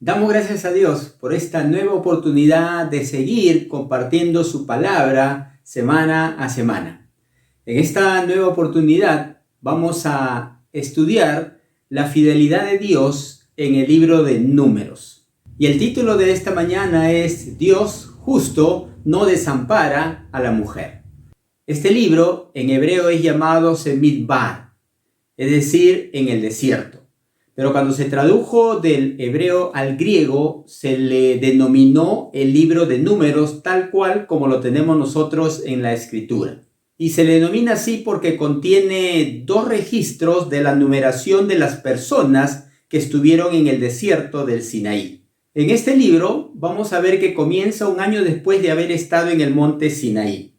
Damos gracias a Dios por esta nueva oportunidad de seguir compartiendo su palabra semana a semana. En esta nueva oportunidad vamos a estudiar la fidelidad de Dios en el libro de Números. Y el título de esta mañana es Dios justo no desampara a la mujer. Este libro en hebreo es llamado Semidbar, es decir, en el desierto. Pero cuando se tradujo del hebreo al griego, se le denominó el libro de Números tal cual como lo tenemos nosotros en la Escritura. Y se le denomina así porque contiene dos registros de la numeración de las personas que estuvieron en el desierto del Sinaí. En este libro vamos a ver que comienza un año después de haber estado en el monte Sinaí.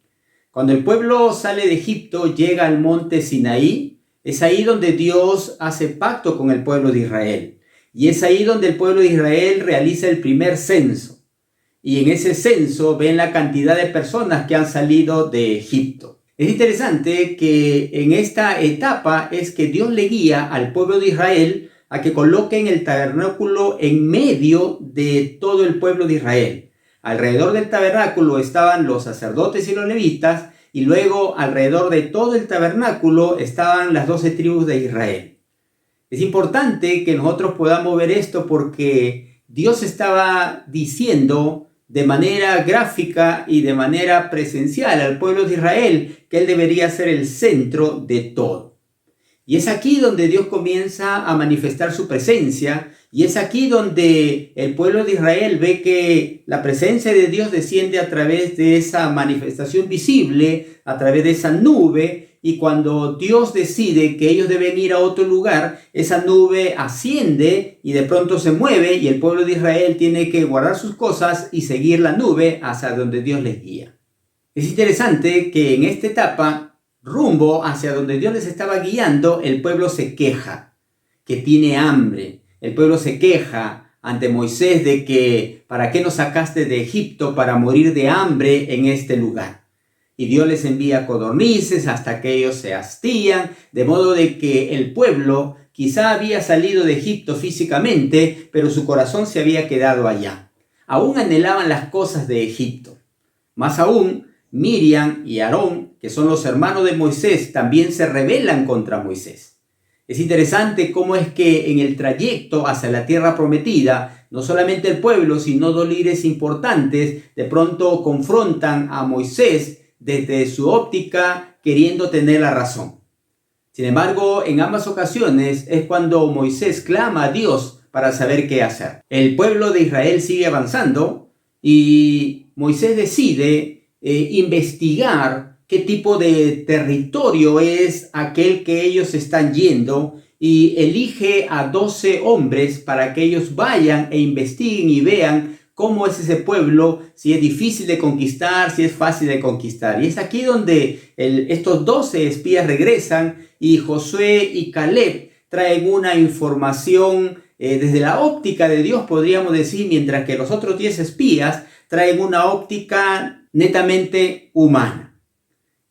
Cuando el pueblo sale de Egipto, llega al monte Sinaí. Es ahí donde Dios hace pacto con el pueblo de Israel. Y es ahí donde el pueblo de Israel realiza el primer censo. Y en ese censo ven la cantidad de personas que han salido de Egipto. Es interesante que en esta etapa es que Dios le guía al pueblo de Israel a que coloquen el tabernáculo en medio de todo el pueblo de Israel. Alrededor del tabernáculo estaban los sacerdotes y los levitas, y luego alrededor de todo el tabernáculo estaban las 12 tribus de Israel. Es importante que nosotros podamos ver esto porque Dios estaba diciendo de manera gráfica y de manera presencial al pueblo de Israel que él debería ser el centro de todo. Y es aquí donde Dios comienza a manifestar su presencia, y es aquí donde el pueblo de Israel ve que la presencia de Dios desciende a través de esa manifestación visible, a través de esa nube, y cuando Dios decide que ellos deben ir a otro lugar, esa nube asciende y de pronto se mueve, y el pueblo de Israel tiene que guardar sus cosas y seguir la nube hacia donde Dios les guía. Es interesante que en esta etapa, rumbo hacia donde Dios les estaba guiando, el pueblo se queja, que tiene hambre. El pueblo se queja ante Moisés de que ¿para qué nos sacaste de Egipto para morir de hambre en este lugar? Y Dios les envía codornices hasta que ellos se hastían, de modo de que el pueblo quizá había salido de Egipto físicamente, pero su corazón se había quedado allá. Aún anhelaban las cosas de Egipto. Más aún, Miriam y Aarón, que son los hermanos de Moisés, también se rebelan contra Moisés. Es interesante cómo es que en el trayecto hacia la tierra prometida, no solamente el pueblo, sino dos líderes importantes de pronto confrontan a Moisés desde su óptica queriendo tener la razón. Sin embargo, en ambas ocasiones es cuando Moisés clama a Dios para saber qué hacer. El pueblo de Israel sigue avanzando y Moisés decide investigar qué tipo de territorio es aquel que ellos están yendo y elige a 12 hombres para que ellos vayan e investiguen y vean cómo es ese pueblo, si es difícil de conquistar, si es fácil de conquistar. Y es aquí donde estos 12 espías regresan y Josué y Caleb traen una información desde la óptica de Dios, podríamos decir, mientras que los otros 10 espías traen una óptica netamente humana.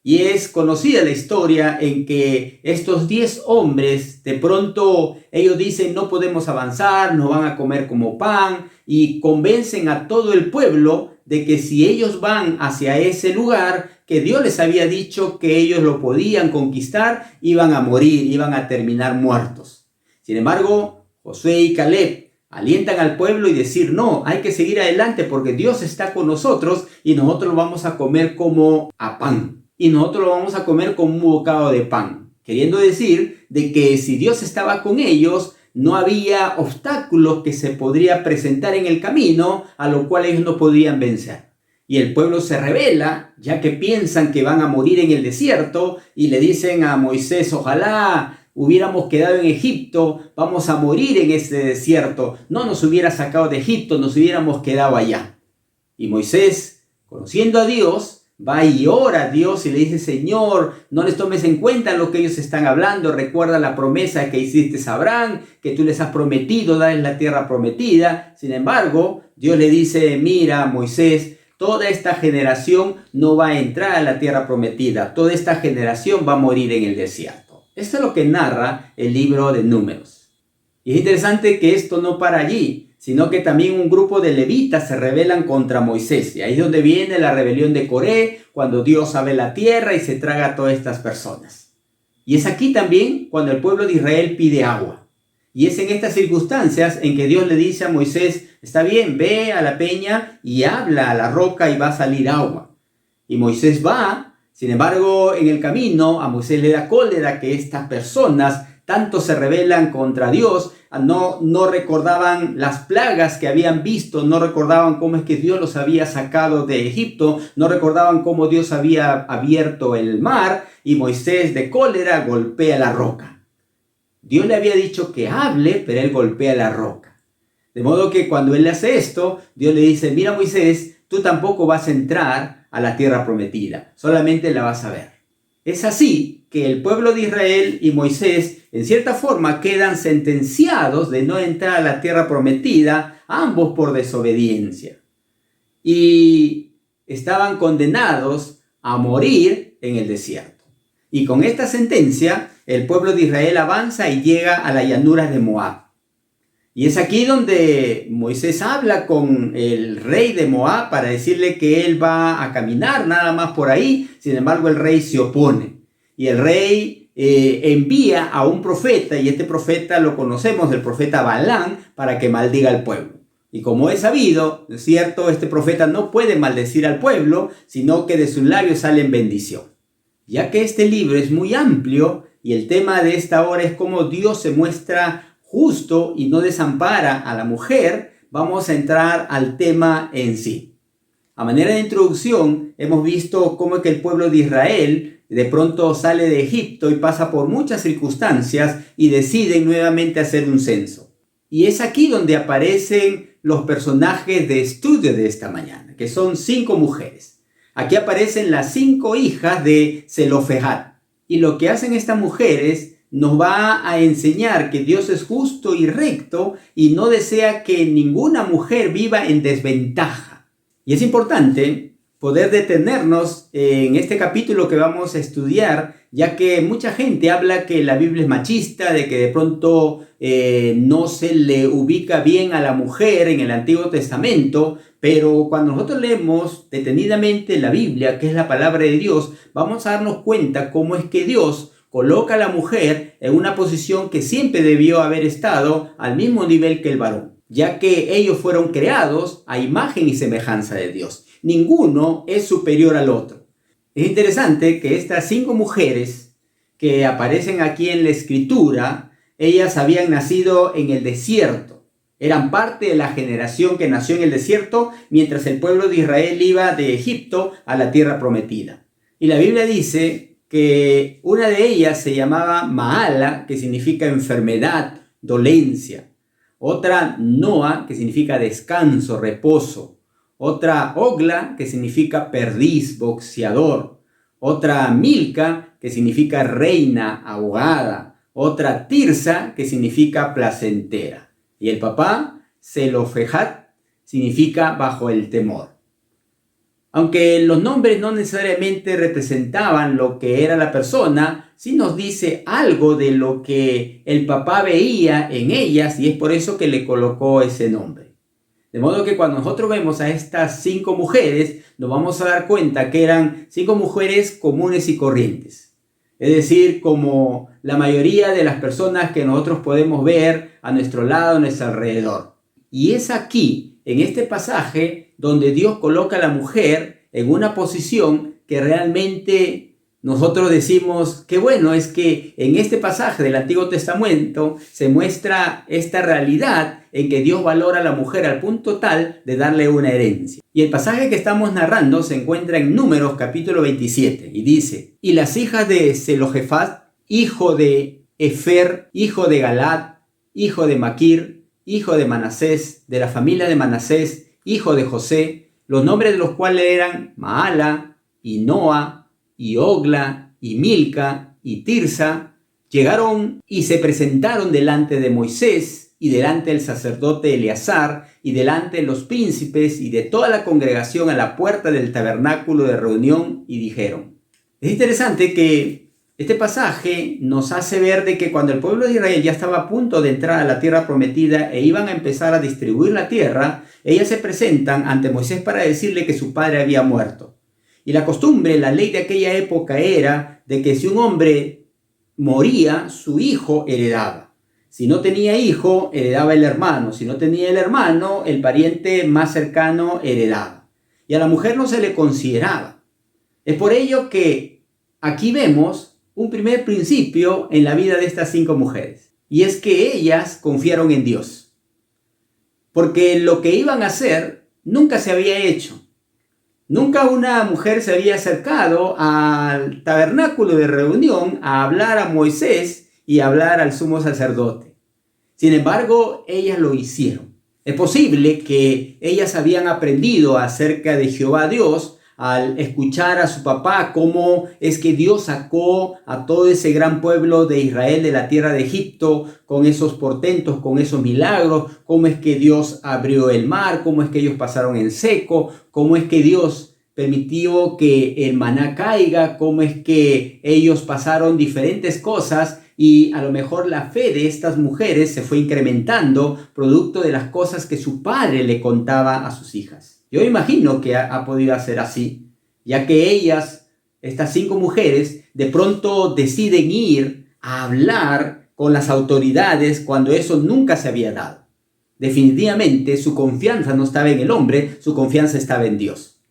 Y es conocida la historia en que estos 10 hombres, de pronto ellos dicen no podemos avanzar, nos van a comer como pan, y convencen a todo el pueblo de que si ellos van hacia ese lugar, que Dios les había dicho que ellos lo podían conquistar, iban a morir, iban a terminar muertos. Sin embargo, Josué y Caleb alientan al pueblo y decir, no, hay que seguir adelante porque Dios está con nosotros y nosotros lo vamos a comer como a pan. Y nosotros lo vamos a comer como un bocado de pan. Queriendo decir de que si Dios estaba con ellos, no había obstáculos que se podría presentar en el camino a lo cual ellos no podían vencer. Y el pueblo se rebela, ya que piensan que van a morir en el desierto y le dicen a Moisés, ojalá hubiéramos quedado en Egipto, vamos a morir en este desierto, no nos hubiera sacado de Egipto, nos hubiéramos quedado allá. Y Moisés, conociendo a Dios, va y ora a Dios y le dice, Señor, no les tomes en cuenta lo que ellos están hablando, recuerda la promesa que hiciste a Abraham, que tú les has prometido darles la tierra prometida. Sin embargo, Dios le dice, mira, Moisés, toda esta generación no va a entrar a la tierra prometida, toda esta generación va a morir en el desierto. Esto es lo que narra el libro de Números. Y es interesante que esto no para allí, sino que también un grupo de levitas se rebelan contra Moisés. Y ahí es donde viene la rebelión de Coré, cuando Dios abre la tierra y se traga a todas estas personas. Y es aquí también cuando el pueblo de Israel pide agua. Y es en estas circunstancias en que Dios le dice a Moisés, está bien, ve a la peña y habla a la roca y va a salir agua. Y Moisés va, sin embargo, en el camino a Moisés le da cólera que estas personas tanto se rebelan contra Dios, no recordaban las plagas que habían visto, no recordaban cómo es que Dios los había sacado de Egipto, no recordaban cómo Dios había abierto el mar, y Moisés de cólera golpea la roca. Dios le había dicho que hable, pero él golpea la roca. De modo que cuando él hace esto, Dios le dice, mira Moisés, tú tampoco vas a entrar a la tierra prometida, solamente la vas a ver. Es así que el pueblo de Israel y Moisés, en cierta forma, quedan sentenciados de no entrar a la tierra prometida, ambos por desobediencia. Y estaban condenados a morir en el desierto. Y con esta sentencia, el pueblo de Israel avanza y llega a las llanuras de Moab. Y es aquí donde Moisés habla con el rey de Moab para decirle que él va a caminar nada más por ahí. Sin embargo, el rey se opone. Y el rey envía a un profeta, y este profeta lo conocemos, el profeta Balaam, para que maldiga al pueblo. Y como es sabido, ¿no es cierto? Este profeta no puede maldecir al pueblo, sino que de sus labios sale en bendición. Ya que este libro es muy amplio y el tema de esta hora es cómo Dios se muestra justo y no desampara a la mujer, vamos a entrar al tema en sí. A manera de introducción, hemos visto cómo es que el pueblo de Israel de pronto sale de Egipto y pasa por muchas circunstancias y deciden nuevamente hacer un censo. Y es aquí donde aparecen los personajes de estudio de esta mañana, que son 5 mujeres. Aquí aparecen las 5 hijas de Zelofehad. Y lo que hacen estas mujeres nos va a enseñar que Dios es justo y recto y no desea que ninguna mujer viva en desventaja. Y es importante poder detenernos en este capítulo que vamos a estudiar, ya que mucha gente habla que la Biblia es machista, de que de pronto no se le ubica bien a la mujer en el Antiguo Testamento, pero cuando nosotros leemos detenidamente la Biblia, que es la palabra de Dios, vamos a darnos cuenta cómo es que Dios coloca a la mujer en una posición que siempre debió haber estado al mismo nivel que el varón, ya que ellos fueron creados a imagen y semejanza de Dios. Ninguno es superior al otro. Es interesante que estas 5 mujeres que aparecen aquí en la escritura, ellas habían nacido en el desierto. Eran parte de la generación que nació en el desierto mientras el pueblo de Israel iba de Egipto a la tierra prometida. Y la Biblia dice que una de ellas se llamaba Maala, que significa enfermedad, dolencia. Otra Noa, que significa descanso, reposo. Otra Ogla, que significa perdiz, boxeador. Otra Milca, que significa reina, abogada. Otra Tirsa, que significa placentera. Y el papá, Zelofehad, significa bajo el temor. Aunque los nombres no necesariamente representaban lo que era la persona, sí nos dice algo de lo que el papá veía en ellas y es por eso que le colocó ese nombre. De modo que cuando nosotros vemos a estas 5 mujeres, nos vamos a dar cuenta que eran 5 mujeres comunes y corrientes. Es decir, como la mayoría de las personas que nosotros podemos ver a nuestro lado, a nuestro alrededor. Y es aquí, en este pasaje, donde Dios coloca a la mujer en una posición que realmente nosotros decimos que bueno, es que en este pasaje del Antiguo Testamento se muestra esta realidad en que Dios valora a la mujer al punto tal de darle una herencia. Y el pasaje que estamos narrando se encuentra en Números capítulo 27 y dice, y las hijas de Zelofehad, hijo de Efer, hijo de Galad, hijo de Maquir, hijo de Manasés, de la familia de Manasés, hijo de José, los nombres de los cuales eran Maala, y Noa, y Ogla, y Milca, y Tirsa, llegaron y se presentaron delante de Moisés, y delante del sacerdote Eleazar, y delante de los príncipes, y de toda la congregación a la puerta del tabernáculo de reunión, y dijeron. Es interesante que Este pasaje nos hace ver de que cuando el pueblo de Israel ya estaba a punto de entrar a la tierra prometida e iban a empezar a distribuir la tierra, ellas se presentan ante Moisés para decirle que su padre había muerto. Y la costumbre, la ley de aquella época era de que si un hombre moría, su hijo heredaba. Si no tenía hijo, heredaba el hermano. Si no tenía el hermano, el pariente más cercano heredaba. Y a la mujer no se le consideraba. Es por ello que aquí vemos un primer principio en la vida de estas 5 mujeres. Y es que ellas confiaron en Dios. Porque lo que iban a hacer nunca se había hecho. Nunca una mujer se había acercado al tabernáculo de reunión a hablar a Moisés y a hablar al sumo sacerdote. Sin embargo, ellas lo hicieron. Es posible que ellas habían aprendido acerca de Jehová Dios al escuchar a su papá cómo es que Dios sacó a todo ese gran pueblo de Israel de la tierra de Egipto con esos portentos, con esos milagros, cómo es que Dios abrió el mar, cómo es que ellos pasaron en seco, cómo es que Dios permitió que el maná caiga, cómo es que ellos pasaron diferentes cosas y a lo mejor la fe de estas mujeres se fue incrementando producto de las cosas que su padre le contaba a sus hijas. Yo imagino que ha podido ser así, ya que ellas, estas 5 mujeres, de pronto deciden ir a hablar con las autoridades cuando eso nunca se había dado. Definitivamente su confianza no estaba en el hombre, su confianza estaba en Dios.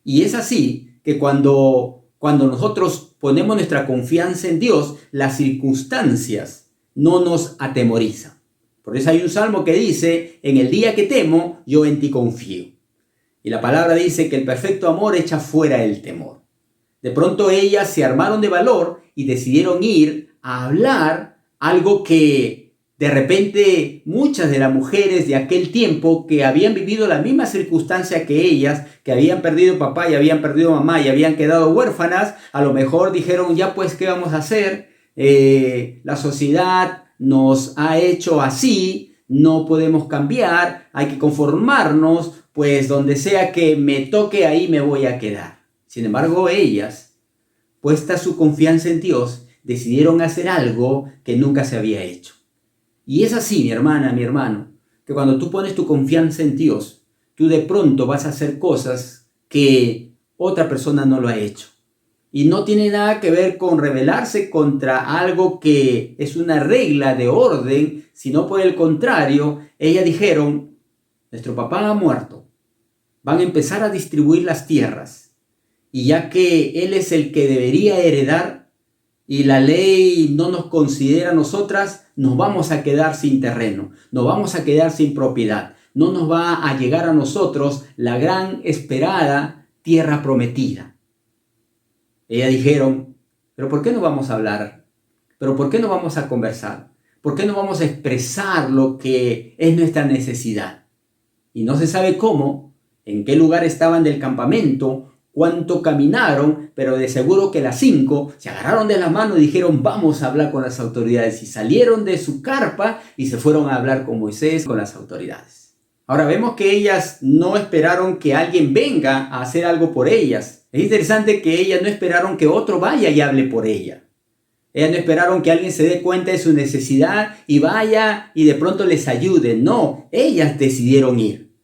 Y es así que cuando nosotros ponemos nuestra confianza en Dios, las circunstancias no nos atemorizan. Por eso hay un salmo que dice, en el día que temo, yo en ti confío. Y la palabra dice que el perfecto amor echa fuera el temor. De pronto ellas se armaron de valor y decidieron ir a hablar algo que de repente muchas de las mujeres de aquel tiempo que habían vivido la misma circunstancia que ellas, que habían perdido papá y habían perdido mamá y habían quedado huérfanas, a lo mejor dijeron, ya pues, ¿qué vamos a hacer? La sociedad nos ha hecho así, no podemos cambiar, hay que conformarnos, pues donde sea que me toque ahí me voy a quedar. Sin embargo, ellas, puesta su confianza en Dios, decidieron hacer algo que nunca se había hecho. Y es así, mi hermana, mi hermano, que cuando tú pones tu confianza en Dios, tú de pronto vas a hacer cosas que otra persona no lo ha hecho. Y no tiene nada que ver con rebelarse contra algo que es una regla de orden, sino por el contrario, ellas dijeron, nuestro papá ha muerto, van a empezar a distribuir las tierras, y ya que él es el que debería heredar, y la ley no nos considera a nosotras, nos vamos a quedar sin terreno, nos vamos a quedar sin propiedad, no nos va a llegar a nosotros la gran esperada tierra prometida. Ellas dijeron, pero ¿por qué no vamos a hablar? ¿Pero por qué no vamos a conversar? ¿Por qué no vamos a expresar lo que es nuestra necesidad? Y no se sabe cómo, en qué lugar estaban del campamento, cuánto caminaron, pero de seguro que las 5 se agarraron de la mano y dijeron, vamos a hablar con las autoridades. Y salieron de su carpa y se fueron a hablar con Moisés, con las autoridades. Ahora vemos que ellas no esperaron que alguien venga a hacer algo por ellas. Es interesante que ellas no esperaron que otro vaya y hable por ella. Ellas no esperaron que alguien se dé cuenta de su necesidad y vaya y de pronto les ayude. No, ellas decidieron ir.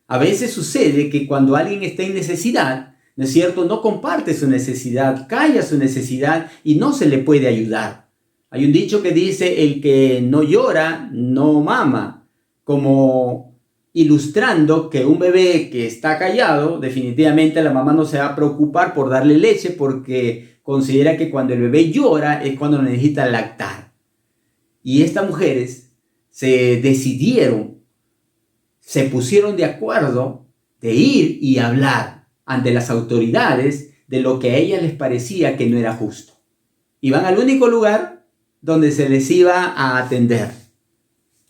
A veces sucede que cuando alguien está en necesidad, ¿no es cierto?, no comparte su necesidad, calla su necesidad y no se le puede ayudar. Hay un dicho que dice, el que no llora, no mama, como ilustrando que un bebé que está callado, definitivamente la mamá no se va a preocupar por darle leche porque considera que cuando el bebé llora es cuando necesita lactar. Y estas mujeres se decidieron, se pusieron de acuerdo de ir y hablar ante las autoridades de lo que a ellas les parecía que no era justo. Y van al único lugar donde se les iba a atender,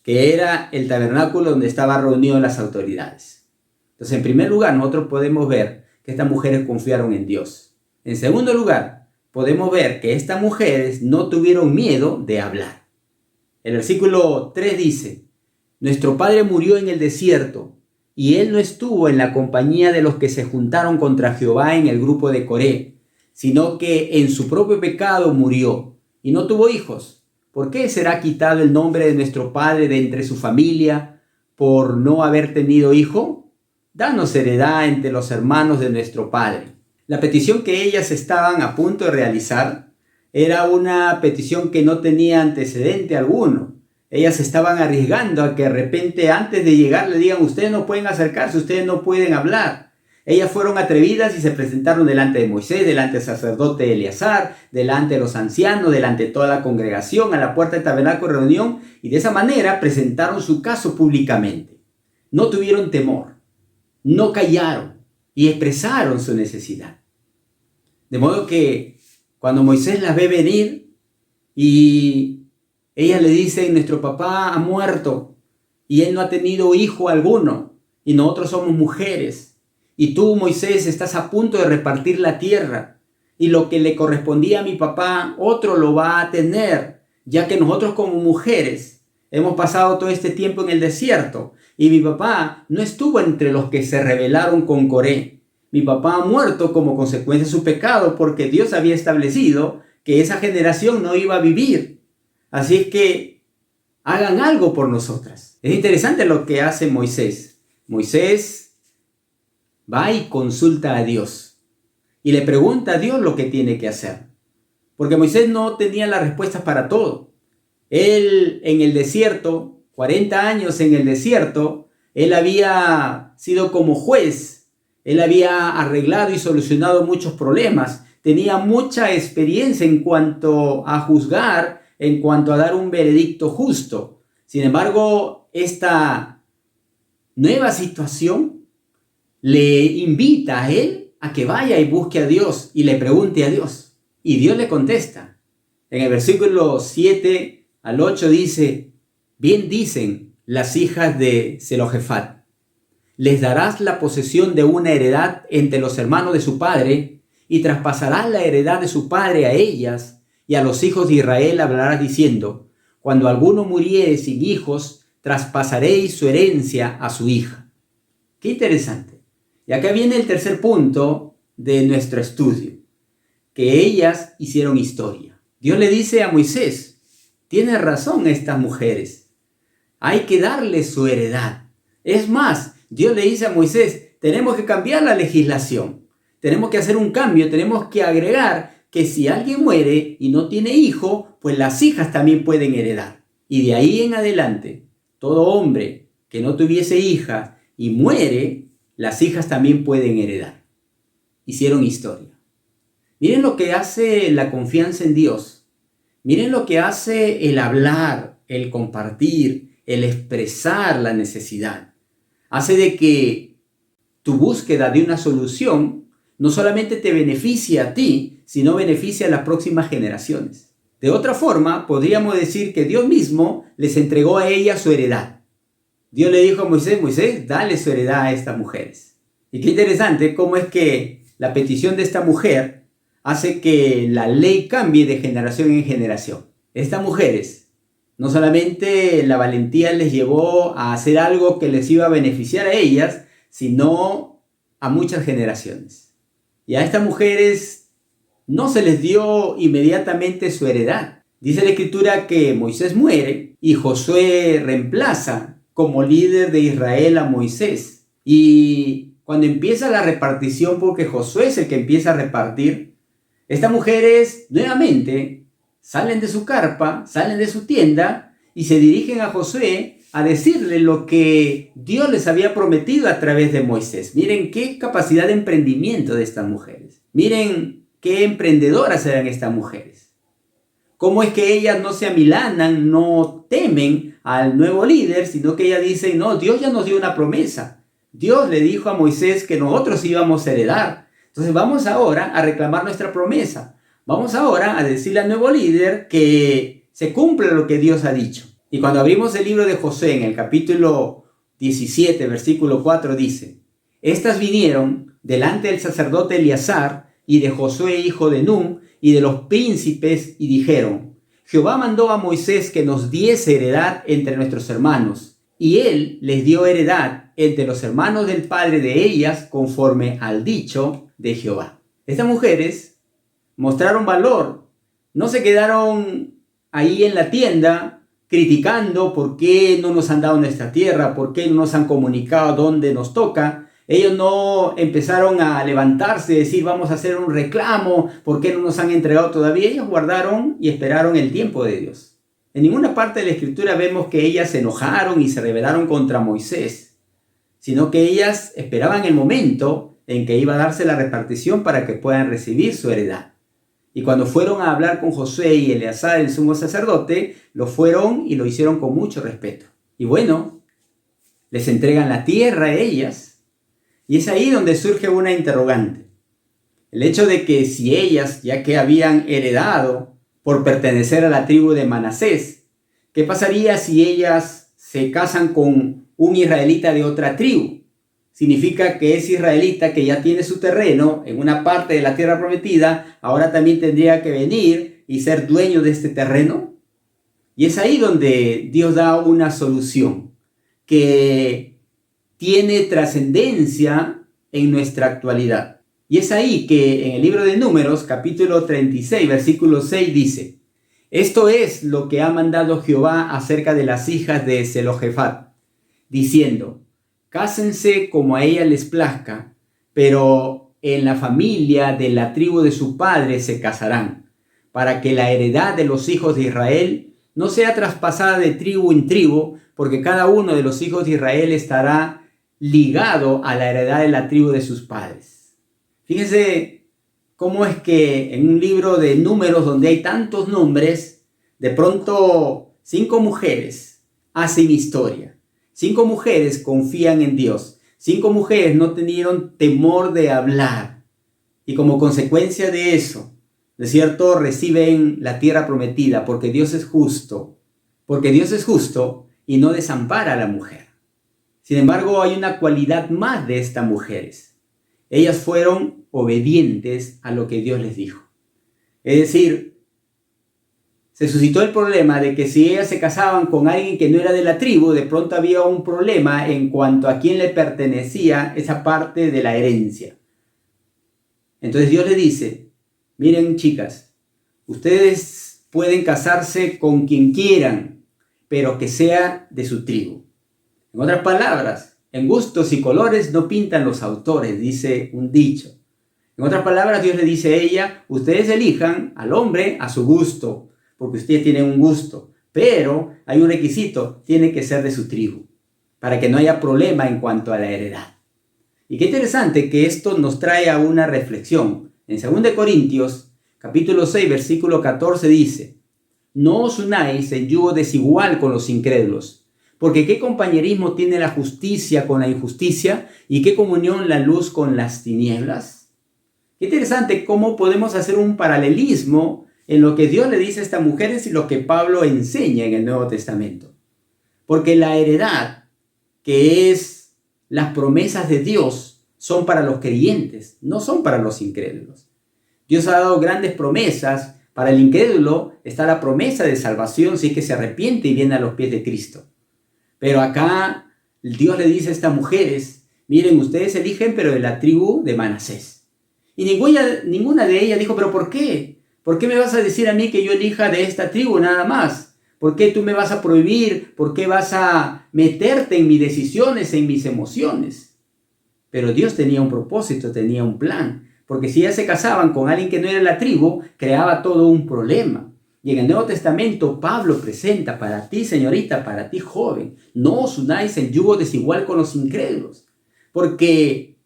que era el tabernáculo donde estaban reunidas las autoridades. Entonces, en primer lugar, nosotros podemos ver que estas mujeres confiaron en Dios. En segundo lugar, podemos ver que estas mujeres no tuvieron miedo de hablar. El versículo 3 dice, nuestro padre murió en el desierto, y él no estuvo en la compañía de los que se juntaron contra Jehová en el grupo de Coré, sino que en su propio pecado murió y no tuvo hijos. ¿Por qué será quitado el nombre de nuestro padre de entre su familia por no haber tenido hijo? Danos heredad entre los hermanos de nuestro padre. La petición que ellas estaban a punto de realizar era una petición que no tenía antecedente alguno. Ellas estaban arriesgando a que de repente antes de llegar le digan: ustedes no pueden acercarse, ustedes no pueden hablar. Ellas fueron atrevidas y se presentaron delante de Moisés, delante del sacerdote Eleazar, delante de los ancianos, delante de toda la congregación, a la puerta del tabernáculo de reunión, y de esa manera presentaron su caso públicamente. No tuvieron temor, no callaron y expresaron su necesidad. De modo que cuando Moisés las ve venir y ellas le dicen: nuestro papá ha muerto y él no ha tenido hijo alguno y nosotros somos mujeres. Y tú, Moisés, estás a punto de repartir la tierra, y lo que le correspondía a mi papá, otro lo va a tener, ya que nosotros como mujeres hemos pasado todo este tiempo en el desierto, y mi papá no estuvo entre los que se rebelaron con Coré. Mi papá ha muerto como consecuencia de su pecado, porque Dios había establecido que esa generación no iba a vivir. Así es que hagan algo por nosotras. Es interesante lo que hace Moisés. Moisés va y consulta a Dios y le pregunta a Dios lo que tiene que hacer, porque Moisés no tenía las respuestas para todo. Él en el desierto, 40 años en el desierto, él había sido como juez, él había arreglado y solucionado muchos problemas, tenía mucha experiencia en cuanto a juzgar, en cuanto a dar un veredicto justo. Sin embargo, esta nueva situación le invita a él a que vaya y busque a Dios y le pregunte a Dios. Y Dios le contesta. En el versículo 7 al 8 dice: bien dicen las hijas de Zelofehad, les darás la posesión de una heredad entre los hermanos de su padre, y traspasarás la heredad de su padre a ellas, y a los hijos de Israel hablarás diciendo: cuando alguno muriere sin hijos, traspasaréis su herencia a su hija. Qué interesante. Y acá viene el tercer punto de nuestro estudio, que ellas hicieron historia. Dios le dice a Moisés: tiene razón estas mujeres, hay que darles su heredad. Es más, Dios le dice a Moisés: tenemos que cambiar la legislación, tenemos que hacer un cambio, tenemos que agregar que si alguien muere y no tiene hijo, pues las hijas también pueden heredar. Y de ahí en adelante, todo hombre que no tuviese hija y muere, las hijas también pueden heredar. Hicieron historia. Miren lo que hace la confianza en Dios. Miren lo que hace el hablar, el compartir, el expresar la necesidad. Hace de que tu búsqueda de una solución no solamente te beneficie a ti, sino beneficie a las próximas generaciones. De otra forma, podríamos decir que Dios mismo les entregó a ellas su heredad. Dios le dijo a Moisés: Moisés, dale su heredad a estas mujeres. Y qué interesante cómo es que la petición de esta mujer hace que la ley cambie de generación en generación. Estas mujeres, no solamente la valentía les llevó a hacer algo que les iba a beneficiar a ellas, sino a muchas generaciones. Y a estas mujeres no se les dio inmediatamente su heredad. Dice la Escritura que Moisés muere y Josué reemplaza como líder de Israel a Moisés. Y cuando empieza la repartición, porque Josué es el que empieza a repartir, estas mujeres nuevamente salen de su carpa, salen de su tienda y se dirigen a Josué a decirle lo que Dios les había prometido a través de Moisés. Miren qué capacidad de emprendimiento de estas mujeres. Miren qué emprendedoras eran estas mujeres. Cómo es que ellas no se amilanan, no temen al nuevo líder, sino que ellas dicen: no, Dios ya nos dio una promesa. Dios le dijo a Moisés que nosotros íbamos a heredar. Entonces vamos ahora a reclamar nuestra promesa. Vamos ahora a decirle al nuevo líder que se cumpla lo que Dios ha dicho. Y cuando abrimos el libro de Josué, en el capítulo 17, versículo 4, dice: estas vinieron delante del sacerdote Eleazar y de Josué, hijo de Nun, y de los príncipes, y dijeron: Jehová mandó a Moisés que nos diese heredad entre nuestros hermanos, y él les dio heredad entre los hermanos del padre de ellas, conforme al dicho de Jehová. Estas mujeres mostraron valor. No se quedaron ahí en la tienda criticando por qué no nos han dado nuestra tierra, por qué no nos han comunicado dónde nos toca. Ellos no empezaron a levantarse y decir vamos a hacer un reclamo, por qué no nos han entregado todavía. Ellos guardaron y esperaron el tiempo de Dios. En ninguna parte de la Escritura vemos que ellas se enojaron y se rebelaron contra Moisés, sino que ellas esperaban el momento en que iba a darse la repartición para que puedan recibir su heredad. Y cuando fueron a hablar con Josué y Eleazar, el sumo sacerdote, lo fueron y lo hicieron con mucho respeto. Y bueno, les entregan la tierra a ellas. Y es ahí donde surge una interrogante. El hecho de que si ellas, ya que habían heredado por pertenecer a la tribu de Manasés, ¿qué pasaría si ellas se casan con un israelita de otra tribu? Significa que ese israelita que ya tiene su terreno en una parte de la tierra prometida, ahora también tendría que venir y ser dueño de este terreno. Y es ahí donde Dios da una solución que tiene trascendencia en nuestra actualidad. Y es ahí que en el libro de Números, capítulo 36, versículo 6 dice: esto es lo que ha mandado Jehová acerca de las hijas de Zelofehad, diciendo: cásense como a ella les plazca, pero en la familia de la tribu de su padre se casarán, para que la heredad de los hijos de Israel no sea traspasada de tribu en tribu, porque cada uno de los hijos de Israel estará ligado a la heredad de la tribu de sus padres. Fíjense cómo es que en un libro de Números donde hay tantos nombres, de pronto 5 mujeres hacen historia. 5 mujeres confían en Dios. 5 mujeres no tenieron temor de hablar. Y como consecuencia de eso, de cierto, reciben la tierra prometida porque Dios es justo. Porque Dios es justo y no desampara a la mujer. Sin embargo, hay una cualidad más de estas mujeres. Ellas fueron obedientes a lo que Dios les dijo. Es decir, se suscitó el problema de que si ellas se casaban con alguien que no era de la tribu, de pronto había un problema en cuanto a quién le pertenecía esa parte de la herencia. Entonces Dios le dice: miren, chicas, ustedes pueden casarse con quien quieran, pero que sea de su tribu. En otras palabras, en gustos y colores no pintan los autores, dice un dicho. En otras palabras, Dios le dice a ella: ustedes elijan al hombre a su gusto, porque ustedes tienen un gusto, pero hay un requisito: tiene que ser de su tribu, para que no haya problema en cuanto a la heredad. Y qué interesante que esto nos trae a una reflexión. En 2 Corintios, capítulo 6, versículo 14 dice: no os unáis en yugo desigual con los incrédulos, porque ¿qué compañerismo tiene la justicia con la injusticia? ¿Y qué comunión la luz con las tinieblas? Qué interesante cómo podemos hacer un paralelismo en lo que Dios le dice a estas mujeres y lo que Pablo enseña en el Nuevo Testamento. Porque la heredad, que es las promesas de Dios, son para los creyentes, no son para los incrédulos. Dios ha dado grandes promesas. Para el incrédulo está la promesa de salvación si es que se arrepiente y viene a los pies de Cristo. Pero acá Dios le dice a estas mujeres: miren, ustedes eligen, pero de la tribu de Manasés. Y ninguna de ellas dijo: ¿pero por qué? ¿Por qué me vas a decir a mí que yo elija de esta tribu nada más? ¿Por qué tú me vas a prohibir? ¿Por qué vas a meterte en mis decisiones, en mis emociones? Pero Dios tenía un propósito, tenía un plan. Porque si ellas se casaban con alguien que no era la tribu, creaba todo un problema. Y en el Nuevo Testamento Pablo presenta: para ti, señorita, para ti, joven, no os unáis en yugo desigual con los incrédulos. Porque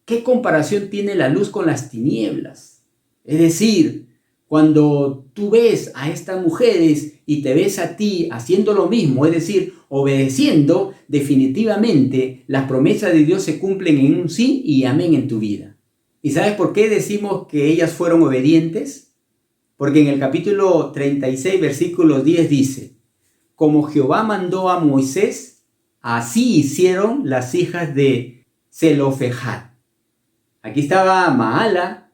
¿qué comparación tiene la luz con las tinieblas? Es decir, cuando tú ves a estas mujeres y te ves a ti haciendo lo mismo, es decir, obedeciendo, definitivamente las promesas de Dios se cumplen en un sí y amén en tu vida. ¿Y sabes por qué decimos que ellas fueron obedientes? Porque en el capítulo 36, versículo 10 dice: como Jehová mandó a Moisés, así hicieron las hijas de Zelofehad. Aquí estaba Maala,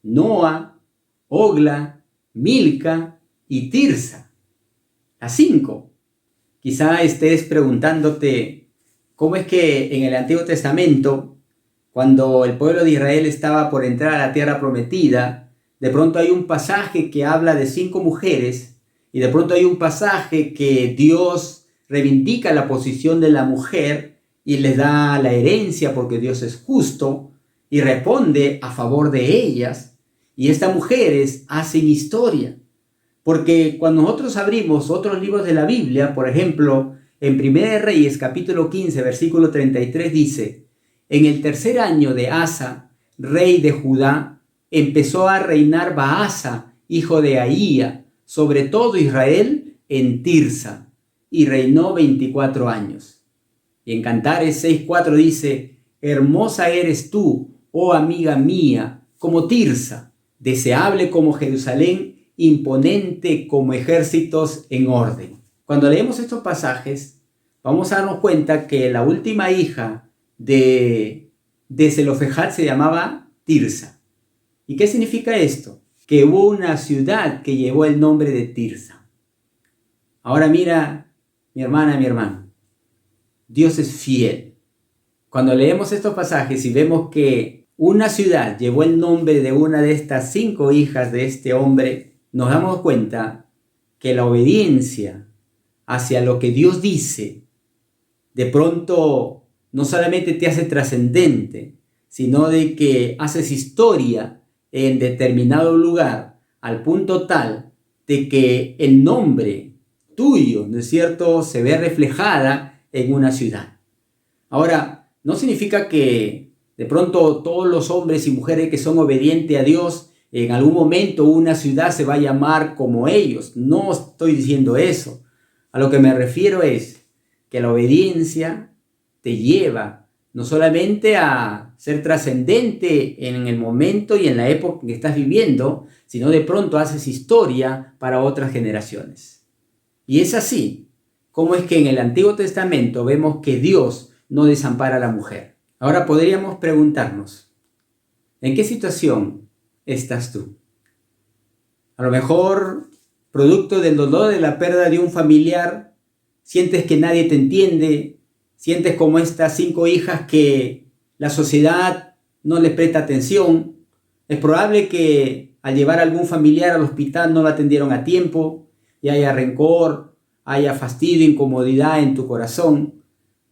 Noa, Ogla, Milca y Tirsa. Las 5. Quizá estés preguntándote cómo es que en el Antiguo Testamento, cuando el pueblo de Israel estaba por entrar a la tierra prometida, De pronto hay un pasaje que habla de 5 mujeres y de pronto hay un pasaje que Dios reivindica la posición de la mujer y les da la herencia porque Dios es justo y responde a favor de ellas. Y estas mujeres hacen historia. Porque cuando nosotros abrimos otros libros de la Biblia, por ejemplo, en 1 de Reyes, capítulo 15, versículo 33, dice: en el tercer año de Asa, rey de Judá, empezó a reinar Baasa, hijo de Ahía, sobre todo Israel, en Tirsa, y reinó 24 años. Y en Cantares 6:4 dice: hermosa eres tú, oh amiga mía, como Tirsa, deseable como Jerusalén, imponente como ejércitos en orden. Cuando leemos estos pasajes, vamos a darnos cuenta que la última hija de Zelofejad se llamaba Tirsa. ¿Y qué significa esto? Que hubo una ciudad que llevó el nombre de Tirsa. Ahora mira, mi hermana, mi hermano, Dios es fiel. Cuando leemos estos pasajes y vemos que una ciudad llevó el nombre de una de estas 5 hijas de este hombre, nos damos cuenta que la obediencia hacia lo que Dios dice, de pronto no solamente te hace trascendente, sino de que haces historia en determinado lugar, al punto tal de que el nombre tuyo, ¿no es cierto?, se ve reflejada en una ciudad. Ahora, no significa que de pronto todos los hombres y mujeres que son obedientes a Dios, en algún momento una ciudad se va a llamar como ellos. No estoy diciendo eso. A lo que me refiero es que la obediencia te lleva no solamente a ser trascendente en el momento y en la época en que estás viviendo, sino de pronto haces historia para otras generaciones. Y es así como es que en el Antiguo Testamento vemos que Dios no desampara a la mujer. Ahora podríamos preguntarnos, ¿en qué situación estás tú? A lo mejor, producto del dolor de la pérdida de un familiar, sientes que nadie te entiende, sientes como estas 5 hijas que la sociedad no les presta atención. Es probable que al llevar a algún familiar al hospital no lo atendieron a tiempo y haya rencor, haya fastidio, incomodidad en tu corazón.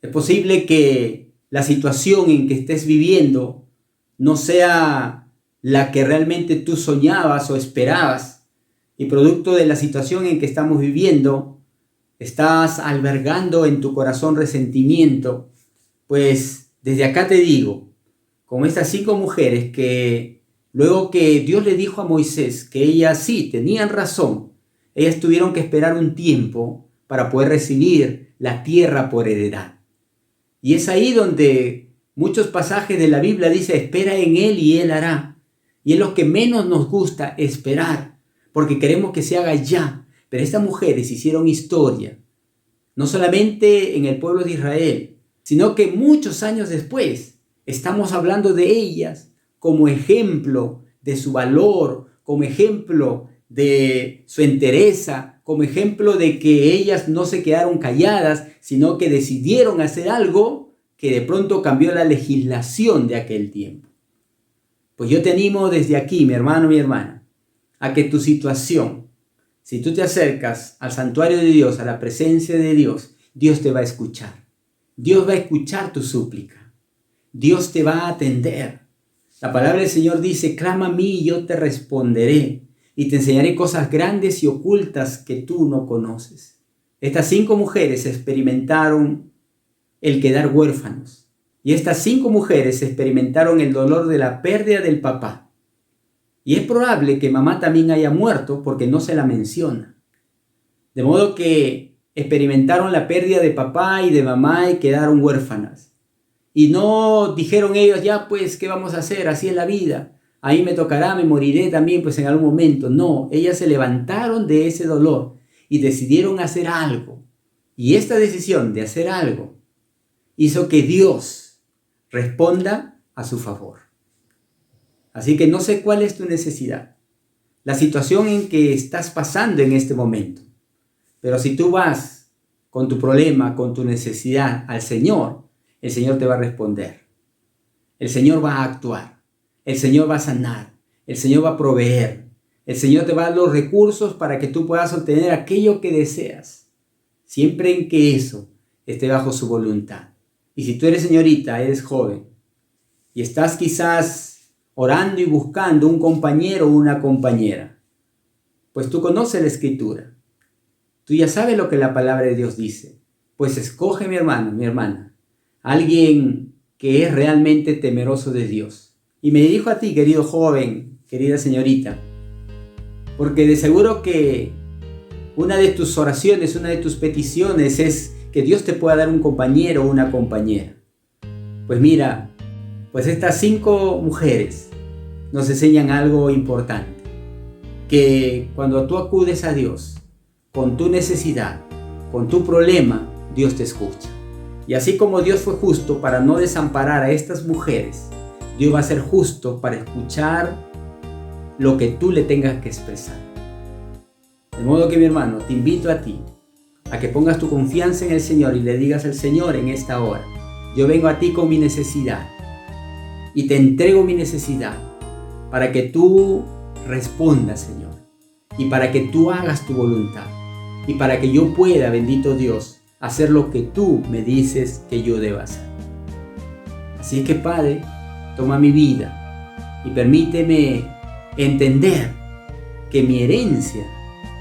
Es posible que la situación en que estés viviendo no sea la que realmente tú soñabas o esperabas, y producto de la situación en que estamos viviendo, estás albergando en tu corazón resentimiento. Pues desde acá te digo, como estas 5 mujeres que luego que Dios le dijo a Moisés que ellas sí tenían razón, ellas tuvieron que esperar un tiempo para poder recibir la tierra por heredad. Y es ahí donde muchos pasajes de la Biblia dicen: espera en Él y Él hará. Y es lo que menos nos gusta, esperar, porque queremos que se haga ya. Pero estas mujeres hicieron historia, no solamente en el pueblo de Israel, sino que muchos años después estamos hablando de ellas como ejemplo de su valor, como ejemplo de su entereza, como ejemplo de que ellas no se quedaron calladas, sino que decidieron hacer algo que de pronto cambió la legislación de aquel tiempo. Pues yo te animo desde aquí, mi hermano, mi hermana, a que tu situación, si tú te acercas al santuario de Dios, a la presencia de Dios, Dios te va a escuchar. Dios va a escuchar tu súplica. Dios te va a atender. La palabra del Señor dice: clama a mí y yo te responderé, y te enseñaré cosas grandes y ocultas que tú no conoces. Estas 5 mujeres experimentaron el quedar huérfanos. Y estas 5 mujeres experimentaron el dolor de la pérdida del papá. Y es probable que mamá también haya muerto porque no se la menciona. De modo que experimentaron la pérdida de papá y de mamá y quedaron huérfanas. Y no dijeron ellos: ya pues, ¿qué vamos a hacer? Así es la vida. Ahí me tocará, me moriré también pues en algún momento. No, ellas se levantaron de ese dolor y decidieron hacer algo. Y esta decisión de hacer algo hizo que Dios responda a su favor. Así que no sé cuál es tu necesidad, la situación en que estás pasando en este momento. Pero si tú vas con tu problema, con tu necesidad al Señor, el Señor te va a responder. El Señor va a actuar. El Señor va a sanar. el Señor va a proveer. El Señor te va a dar los recursos para que tú puedas obtener aquello que deseas, siempre en que eso esté bajo su voluntad. Y si tú eres señorita, eres joven, y estás quizás orando y buscando un compañero o una compañera, pues tú conoces la Escritura. Tú ya sabes lo que la palabra de Dios dice. Pues escoge, mi hermano, mi hermana, alguien que es realmente temeroso de Dios. Y me dirijo a ti, querido joven, querida señorita, porque de seguro que una de tus oraciones, una de tus peticiones es que Dios te pueda dar un compañero o una compañera. Pues mira, pues estas 5 mujeres nos enseñan algo importante, que cuando tú acudes a Dios con tu necesidad, con tu problema, Dios te escucha. Y así como Dios fue justo para no desamparar a estas mujeres, Dios va a ser justo para escuchar lo que tú le tengas que expresar. De modo que, mi hermano, te invito a ti a que pongas tu confianza en el Señor y le digas al Señor en esta hora: yo vengo a ti con mi necesidad y te entrego mi necesidad para que tú respondas, Señor, y para que tú hagas tu voluntad y para que yo pueda, bendito Dios, hacer lo que tú me dices que yo deba hacer. Así que, Padre, toma mi vida y permíteme entender que mi herencia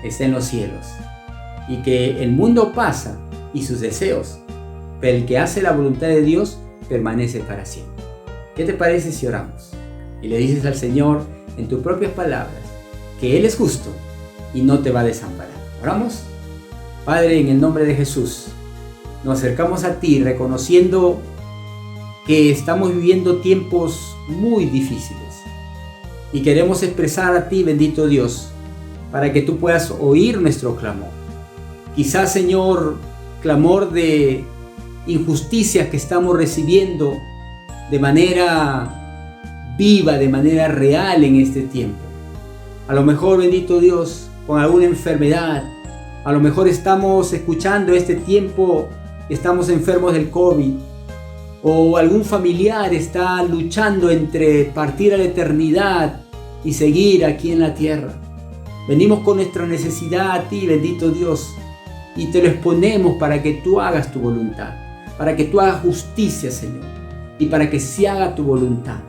está en los cielos y que el mundo pasa y sus deseos, pero el que hace la voluntad de Dios permanece para siempre. ¿Qué te parece si oramos y le dices al Señor en tus propias palabras que Él es justo y no te va a desamparar? ¿Oramos? Padre, en el nombre de Jesús, nos acercamos a ti reconociendo que estamos viviendo tiempos muy difíciles y queremos expresar a ti, bendito Dios, para que tú puedas oír nuestro clamor. Quizás, Señor, clamor de injusticias que estamos recibiendo de manera viva, de manera real en este tiempo. A lo mejor, bendito Dios, con alguna enfermedad. A lo mejor estamos escuchando este tiempo, estamos enfermos del COVID. O algún familiar está luchando entre partir a la eternidad y seguir aquí en la tierra. Venimos con nuestra necesidad a ti, bendito Dios, y te lo exponemos para que tú hagas tu voluntad, para que tú hagas justicia, Señor, y para que se haga tu voluntad.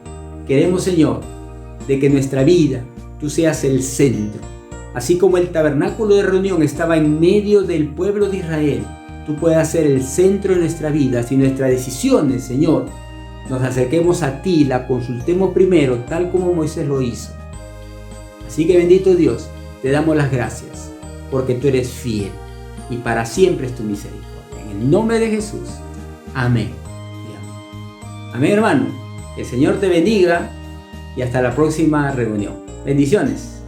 Queremos, Señor, de que nuestra vida tú seas el centro. Así como el tabernáculo de reunión estaba en medio del pueblo de Israel, tú puedas ser el centro de nuestra vida. Si nuestras decisiones, Señor, nos acerquemos a ti, la consultemos primero, tal como Moisés lo hizo. Así que, bendito Dios, te damos las gracias, porque tú eres fiel y para siempre es tu misericordia. En el nombre de Jesús. Amén. Y amén. Amén, hermano. Que el Señor te bendiga y hasta la próxima reunión. Bendiciones.